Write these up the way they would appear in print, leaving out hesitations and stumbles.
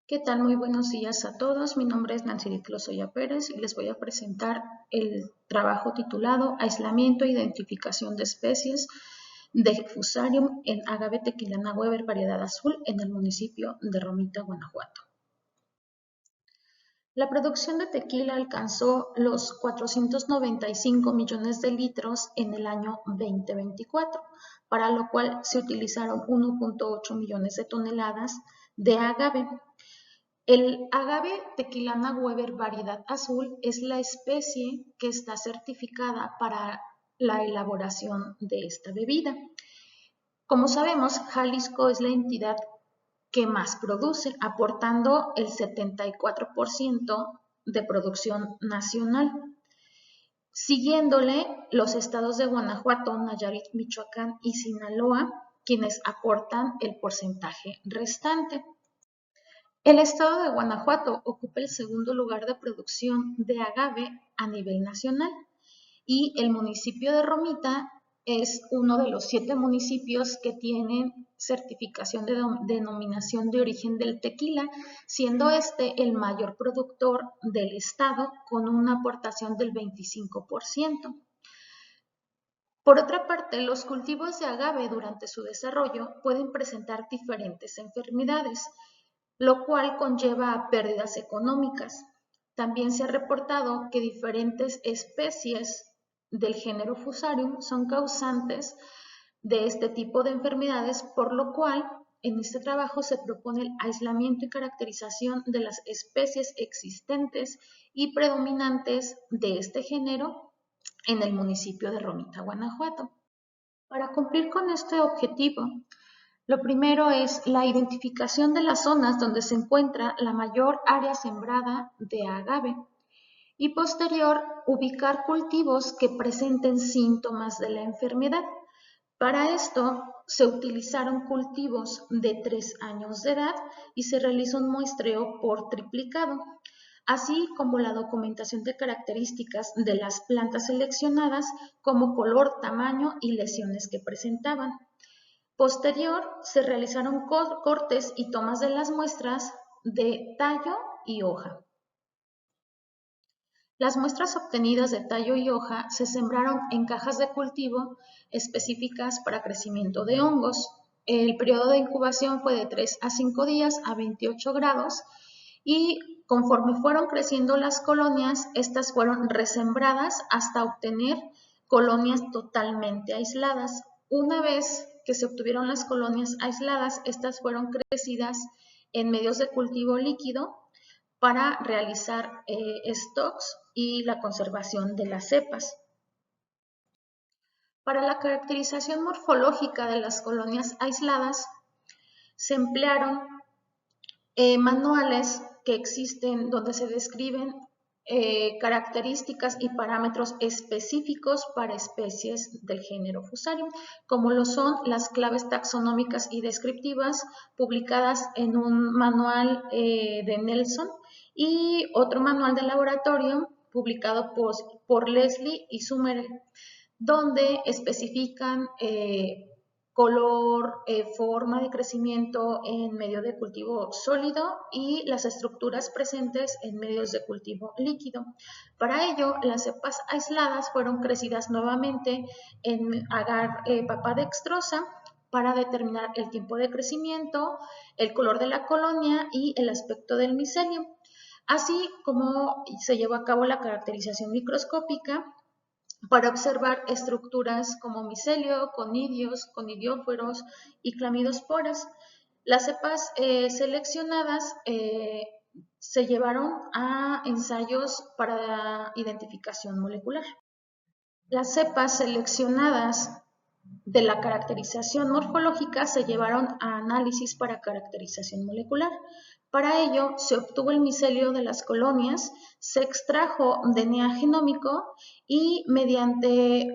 ¿Qué tal? Muy buenos días a todos. Mi nombre es Nancy Lozoya Pérez y les voy a presentar el trabajo titulado Aislamiento e identificación de especies de Fusarium en agave tequilana Weber variedad azul en el municipio de Romita, Guanajuato. La producción de tequila alcanzó los 495 millones de litros en el año 2024, para lo cual se utilizaron 1.8 millones de toneladas de agave. El agave tequilana Weber variedad azul es la especie que está certificada para la elaboración de esta bebida. Como sabemos, Jalisco es la entidad que más produce, aportando el 74% de producción nacional. Siguiéndole los estados de Guanajuato, Nayarit, Michoacán y Sinaloa, quienes aportan el porcentaje restante. El estado de Guanajuato ocupa el segundo lugar de producción de agave a nivel nacional y el municipio de Romita es uno de los 7 municipios que tienen certificación de denominación de origen del tequila, siendo este el mayor productor del estado con una aportación del 25%. Por otra parte, los cultivos de agave durante su desarrollo pueden presentar diferentes enfermedades, lo cual conlleva a pérdidas económicas. También se ha reportado que diferentes especies del género Fusarium son causantes de este tipo de enfermedades, por lo cual en este trabajo se propone el aislamiento y caracterización de las especies existentes y predominantes de este género en el municipio de Romita, Guanajuato. Para cumplir con este objetivo, lo primero es la identificación de las zonas donde se encuentra la mayor área sembrada de agave y posterior ubicar cultivos que presenten síntomas de la enfermedad. Para esto se utilizaron cultivos de 3 años de edad y se realizó un muestreo por triplicado, así como la documentación de características de las plantas seleccionadas como color, tamaño y lesiones que presentaban. Posterior, se realizaron cortes y tomas de las muestras de tallo y hoja. Las muestras obtenidas de tallo y hoja se sembraron en cajas de cultivo específicas para crecimiento de hongos. El periodo de incubación fue de 3 a 5 días a 28 grados y conforme fueron creciendo las colonias, estas fueron resembradas hasta obtener colonias totalmente aisladas. Una vez que se obtuvieron las colonias aisladas, estas fueron crecidas en medios de cultivo líquido para realizar stocks y la conservación de las cepas. Para la caracterización morfológica de las colonias aisladas, se emplearon manuales que existen donde se describen características y parámetros específicos para especies del género Fusarium, como lo son las claves taxonómicas y descriptivas publicadas en un manual de Nelson y otro manual de laboratorio publicado por Leslie y Summer, donde especifican color, forma de crecimiento en medio de cultivo sólido y las estructuras presentes en medios de cultivo líquido. Para ello, las cepas aisladas fueron crecidas nuevamente en agar papadextrosa para determinar el tiempo de crecimiento, el color de la colonia y el aspecto del micelio, así como se llevó a cabo la caracterización microscópica para observar estructuras como micelio, conidios, conidioforos y clamidosporas. Las cepas seleccionadas se llevaron a ensayos para identificación molecular. Las cepas seleccionadas de la caracterización morfológica se llevaron a análisis para caracterización molecular. Para ello, se obtuvo el micelio de las colonias, se extrajo DNA genómico y mediante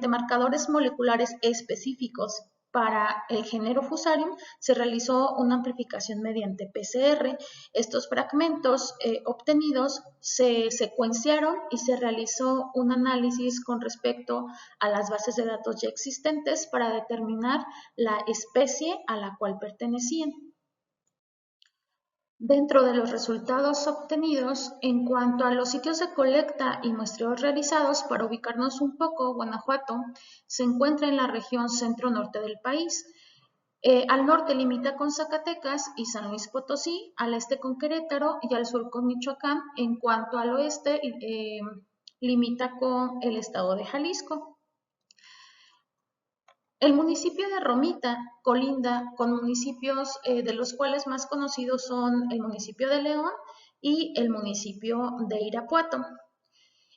marcadores moleculares específicos para el género Fusarium se realizó una amplificación mediante PCR. Estos fragmentos obtenidos se secuenciaron y se realizó un análisis con respecto a las bases de datos ya existentes para determinar la especie a la cual pertenecían. Dentro de los resultados obtenidos, en cuanto a los sitios de colecta y muestreos realizados, para ubicarnos un poco, Guanajuato se encuentra en la región centro-norte del país. Al norte limita con Zacatecas y San Luis Potosí, al este con Querétaro y al sur con Michoacán. En cuanto al oeste, limita con el estado de Jalisco. El municipio de Romita colinda con municipios de los cuales más conocidos son el municipio de León y el municipio de Irapuato.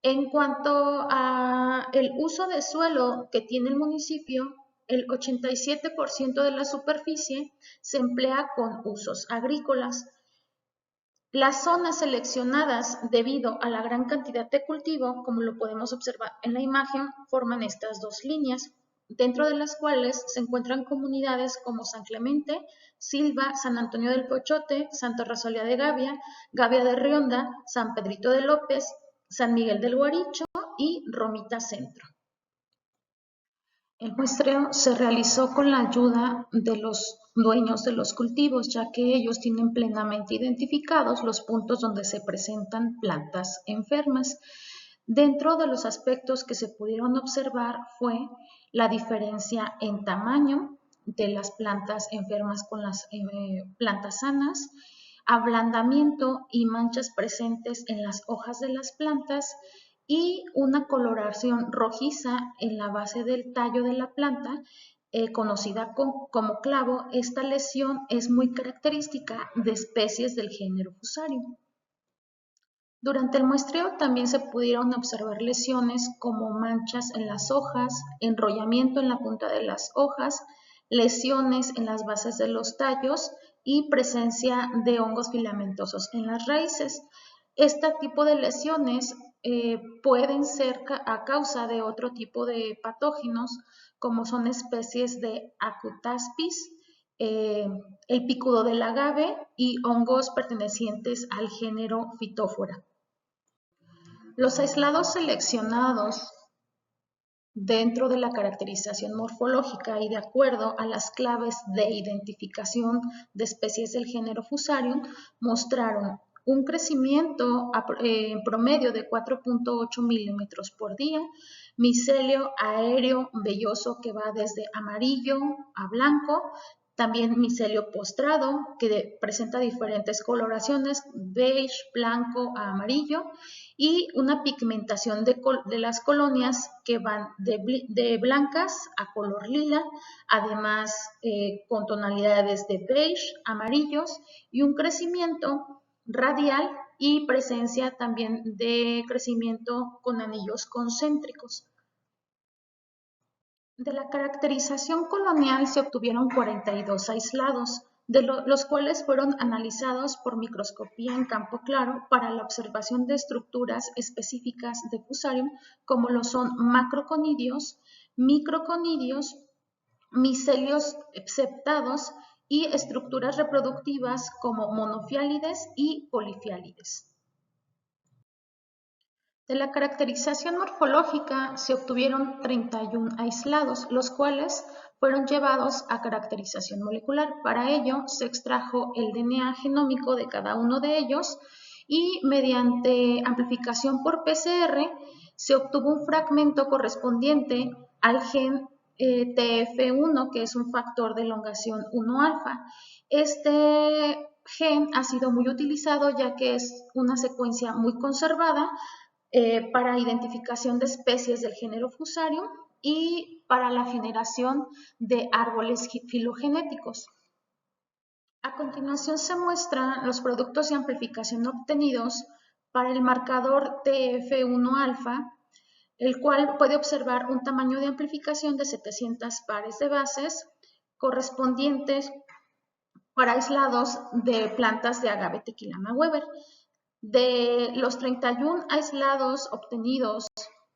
En cuanto a el uso de suelo que tiene el municipio, el 87% de la superficie se emplea con usos agrícolas. Las zonas seleccionadas debido a la gran cantidad de cultivo, como lo podemos observar en la imagen, forman estas dos líneas, dentro de las cuales se encuentran comunidades como San Clemente, Silva, San Antonio del Pochote, Santa Rosalía de Gavia, Gavia de Rionda, San Pedrito de López, San Miguel del Guaricho y Romita Centro. El muestreo se realizó con la ayuda de los dueños de los cultivos, ya que ellos tienen plenamente identificados los puntos donde se presentan plantas enfermas. Dentro de los aspectos que se pudieron observar fue la diferencia en tamaño de las plantas enfermas con las plantas sanas, ablandamiento y manchas presentes en las hojas de las plantas, y una coloración rojiza en la base del tallo de la planta, conocida como clavo. Esta lesión es muy característica de especies del género Fusarium. Durante el muestreo también se pudieron observar lesiones como manchas en las hojas, enrollamiento en la punta de las hojas, lesiones en las bases de los tallos y presencia de hongos filamentosos en las raíces. Este tipo de lesiones pueden ser a causa de otro tipo de patógenos, como son especies de Acutaspis, el picudo del agave y hongos pertenecientes al género Phytophthora. Los aislados seleccionados dentro de la caracterización morfológica y de acuerdo a las claves de identificación de especies del género Fusarium mostraron un crecimiento en promedio de 4.8 milímetros por día, micelio aéreo velloso que va desde amarillo a blanco, también micelio postrado que presenta diferentes coloraciones, beige, blanco a amarillo, y una pigmentación de las colonias que van de blancas a color lila, además con tonalidades de beige, amarillos, y un crecimiento radial y presencia también de crecimiento con anillos concéntricos. De la caracterización colonial se obtuvieron 42 aislados, de los cuales fueron analizados por microscopía en campo claro para la observación de estructuras específicas de Fusarium, como lo son macroconidios, microconidios, micelios septados y estructuras reproductivas como monofiálides y polifiálides. De la caracterización morfológica se obtuvieron 31 aislados, los cuales fueron llevados a caracterización molecular. Para ello se extrajo el DNA genómico de cada uno de ellos y mediante amplificación por PCR se obtuvo un fragmento correspondiente al gen TF1, que es un factor de elongación 1-alfa. Este gen ha sido muy utilizado ya que es una secuencia muy conservada para identificación de especies del género Fusarium y para la generación de árboles filogenéticos. A continuación se muestran los productos de amplificación obtenidos para el marcador TF1-alfa, el cual puede observar un tamaño de amplificación de 700 pares de bases correspondientes para aislados de plantas de agave tequilana Weber. De los 31 aislados obtenidos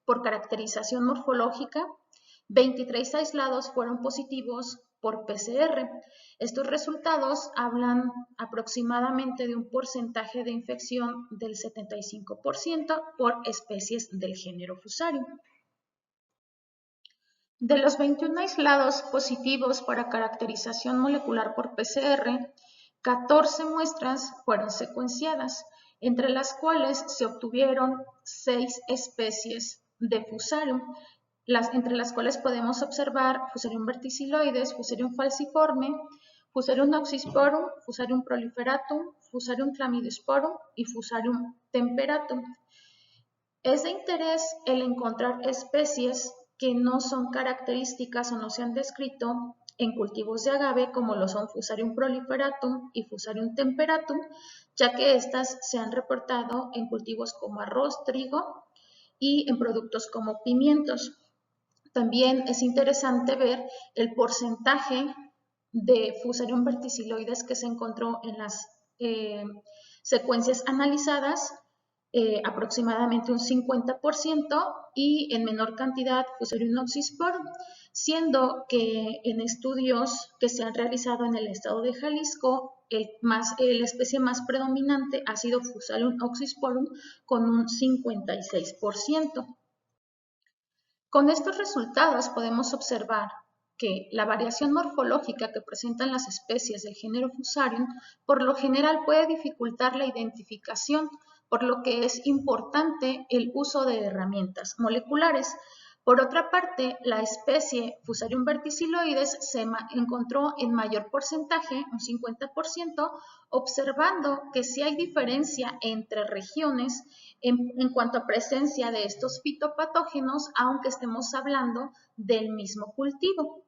por caracterización morfológica, 23 aislados fueron positivos por PCR. Estos resultados hablan aproximadamente de un porcentaje de infección del 75% por especies del género Fusarium. De los 21 aislados positivos para caracterización molecular por PCR, 14 muestras fueron secuenciadas, entre las cuales se obtuvieron 6 especies de Fusarium, entre las cuales podemos observar Fusarium verticiloides, Fusarium falciforme, Fusarium oxysporum, Fusarium proliferatum, Fusarium chlamydiosporum y Fusarium temperatum. Es de interés el encontrar especies que no son características o no se han descrito en cultivos de agave, como lo son Fusarium proliferatum y Fusarium temperatum, ya que estas se han reportado en cultivos como arroz, trigo y en productos como pimientos. También es interesante ver el porcentaje de Fusarium verticiloides que se encontró en las secuencias analizadas, aproximadamente un 50%, y en menor cantidad Fusarium oxysporum, siendo que en estudios que se han realizado en el estado de Jalisco, la especie más predominante ha sido Fusarium oxysporum con un 56%. Con estos resultados podemos observar que la variación morfológica que presentan las especies del género Fusarium por lo general puede dificultar la identificación, por lo que es importante el uso de herramientas moleculares. Por otra parte, la especie Fusarium verticiloides se encontró en mayor porcentaje, un 50%, observando que sí hay diferencia entre regiones en cuanto a presencia de estos fitopatógenos, aunque estemos hablando del mismo cultivo.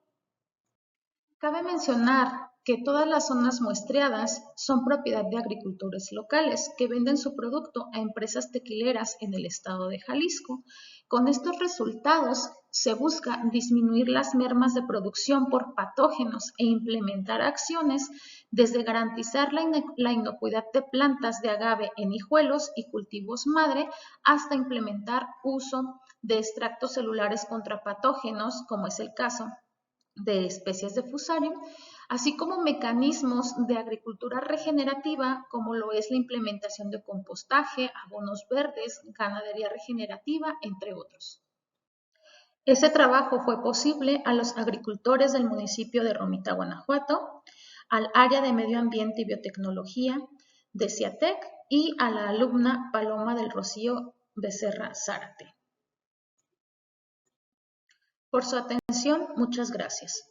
Cabe mencionar que todas las zonas muestreadas son propiedad de agricultores locales que venden su producto a empresas tequileras en el estado de Jalisco. Con estos resultados se busca disminuir las mermas de producción por patógenos e implementar acciones desde garantizar la inocuidad de plantas de agave en hijuelos y cultivos madre hasta implementar uso de extractos celulares contra patógenos, como es el caso de especies de Fusarium, así como mecanismos de agricultura regenerativa, como lo es la implementación de compostaje, abonos verdes, ganadería regenerativa, entre otros. Ese trabajo fue posible a los agricultores del municipio de Romita, Guanajuato, al área de Medio Ambiente y Biotecnología de CIATEC y a la alumna Paloma del Rocío Becerra Zárate. Por su atención, muchas gracias.